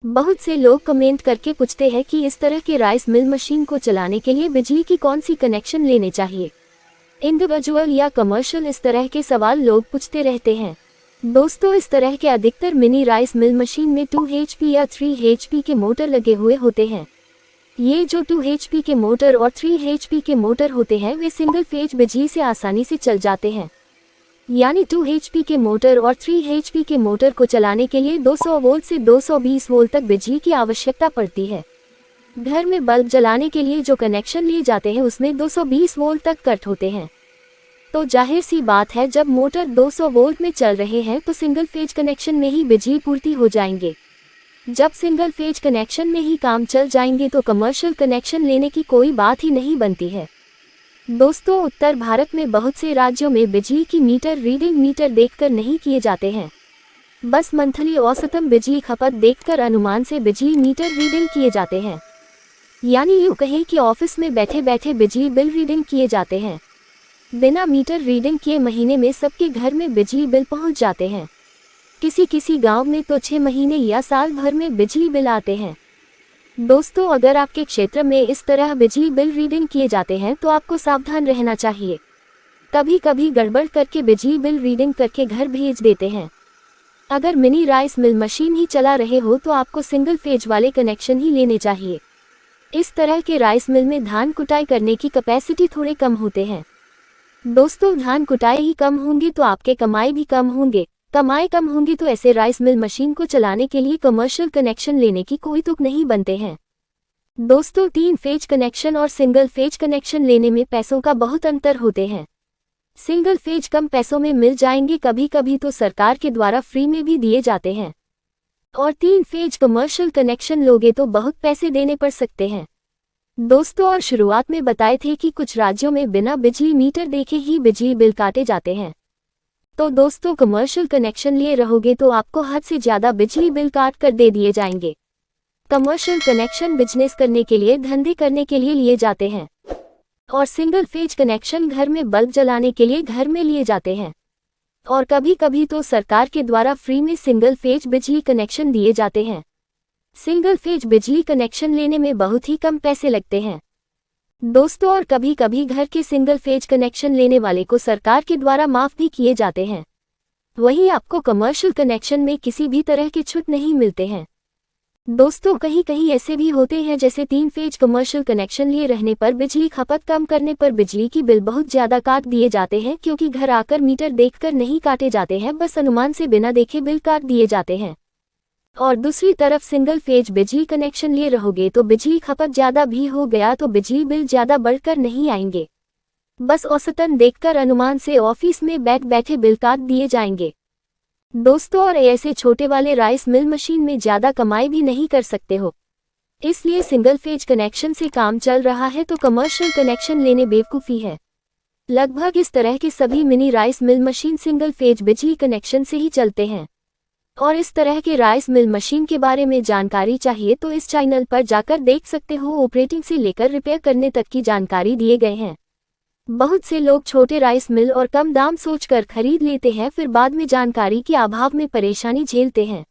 बहुत से लोग कमेंट करके पूछते हैं कि इस तरह के राइस मिल मशीन को चलाने के लिए बिजली की कौन सी कनेक्शन लेने चाहिए, इंडिविजुअल या कमर्शियल। इस तरह के सवाल लोग पूछते रहते हैं। दोस्तों, इस तरह के अधिकतर मिनी राइस मिल मशीन में 2 HP या 3 HP के मोटर लगे हुए होते हैं। ये जो 2 HP के मोटर और 3 HP के मोटर होते हैं वे सिंगल फेज बिजली से आसानी से चल जाते हैं। यानी 2 HP के मोटर और 3 HP के मोटर को चलाने के लिए 200 वोल्ट से 220 वोल्ट तक बिजली की आवश्यकता पड़ती है। घर में बल्ब जलाने के लिए जो कनेक्शन लिए जाते हैं उसमें 220 वोल्ट तक कट होते हैं। तो जाहिर सी बात है, जब मोटर 200 वोल्ट में चल रहे हैं तो सिंगल फेज कनेक्शन में ही बिजली पूर्ति हो जाएंगे। जब सिंगल फेज कनेक्शन में ही काम चल जाएंगे तो कमर्शियल कनेक्शन लेने की कोई बात ही नहीं बनती है। दोस्तों, उत्तर भारत में बहुत से राज्यों में बिजली की मीटर रीडिंग मीटर देखकर नहीं किए जाते हैं, बस मंथली औसतन बिजली खपत देखकर अनुमान से बिजली मीटर रीडिंग किए जाते हैं। यानी यूँ कहें कि ऑफिस में बैठे बैठे बिजली बिल रीडिंग किए जाते हैं। बिना मीटर रीडिंग किए महीने में सबके घर में बिजली बिल पहुंच जाते हैं। किसी किसी गांव में तो 6 महीने या साल भर में बिजली बिल आते हैं। दोस्तों, अगर आपके क्षेत्र में इस तरह बिजली बिल रीडिंग किए जाते हैं तो आपको सावधान रहना चाहिए। कभी कभी गड़बड़ करके बिजली बिल रीडिंग करके घर भेज देते हैं। अगर मिनी राइस मिल मशीन ही चला रहे हो तो आपको सिंगल फेज वाले कनेक्शन ही लेने चाहिए। इस तरह के राइस मिल में धान कुटाई करने की कैपेसिटी थोड़े कम होते हैं। दोस्तों, धान कुटाई ही कम होंगी तो आपके कमाई भी कम होंगे। कमाई कम होंगी तो ऐसे राइस मिल मशीन को चलाने के लिए कमर्शियल कनेक्शन लेने की कोई तुक नहीं बनते हैं। दोस्तों, 3 फेज कनेक्शन और सिंगल फेज कनेक्शन लेने में पैसों का बहुत अंतर होते हैं। सिंगल फेज कम पैसों में मिल जाएंगे, कभी कभी तो सरकार के द्वारा फ्री में भी दिए जाते हैं। और 3 फेज कमर्शियल कनेक्शन लोगे तो बहुत पैसे देने पड़ सकते हैं। दोस्तों, और शुरुआत में बताए थे कि कुछ राज्यों में बिना बिजली मीटर देखे ही बिजली बिल काटे जाते हैं। तो दोस्तों, कमर्शियल कनेक्शन लिए रहोगे तो आपको हद से ज़्यादा बिजली बिल काट कर दे दिए जाएंगे। कमर्शियल कनेक्शन बिजनेस करने के लिए, धंधे करने के लिए लिए जाते हैं, और सिंगल फेज कनेक्शन घर में बल्ब जलाने के लिए घर में लिए जाते हैं। और कभी कभी तो सरकार के द्वारा फ्री में सिंगल फेज बिजली कनेक्शन दिए जाते हैं। सिंगल फेज बिजली कनेक्शन लेने में बहुत ही कम पैसे लगते हैं। दोस्तों, और कभी कभी घर के सिंगल फेज कनेक्शन लेने वाले को सरकार के द्वारा माफ भी किए जाते हैं। वहीं आपको कमर्शियल कनेक्शन में किसी भी तरह के छूट नहीं मिलते हैं। दोस्तों, कहीं कहीं ऐसे भी होते हैं जैसे 3 फेज कमर्शियल कनेक्शन लिए रहने पर बिजली खपत कम करने पर बिजली की बिल बहुत ज़्यादा काट दिए जाते हैं, क्योंकि घर आकर मीटर देखकर नहीं काटे जाते हैं, बस अनुमान से बिना देखे बिल काट दिए जाते हैं। और दूसरी तरफ सिंगल फेज बिजली कनेक्शन लिए रहोगे तो बिजली खपत ज़्यादा भी हो गया तो बिजली बिल ज़्यादा बढ़कर नहीं आएंगे, बस औसतन देखकर अनुमान से ऑफिस में बैठ बैठे बिल काट दिए जाएंगे। दोस्तों, और ऐसे छोटे वाले राइस मिल मशीन में ज़्यादा कमाई भी नहीं कर सकते हो, इसलिए सिंगल फेज कनेक्शन से काम चल रहा है तो कमर्शियल कनेक्शन लेने बेवकूफ़ी है। लगभग इस तरह के सभी mini rice mill machine single phase बिजली कनेक्शन से ही चलते हैं। और इस तरह के राइस मिल मशीन के बारे में जानकारी चाहिए तो इस चैनल पर जाकर देख सकते हो। ऑपरेटिंग से लेकर रिपेयर करने तक की जानकारी दिए गए हैं। बहुत से लोग छोटे राइस मिल और कम दाम सोचकर खरीद लेते हैं, फिर बाद में जानकारी के अभाव में परेशानी झेलते हैं।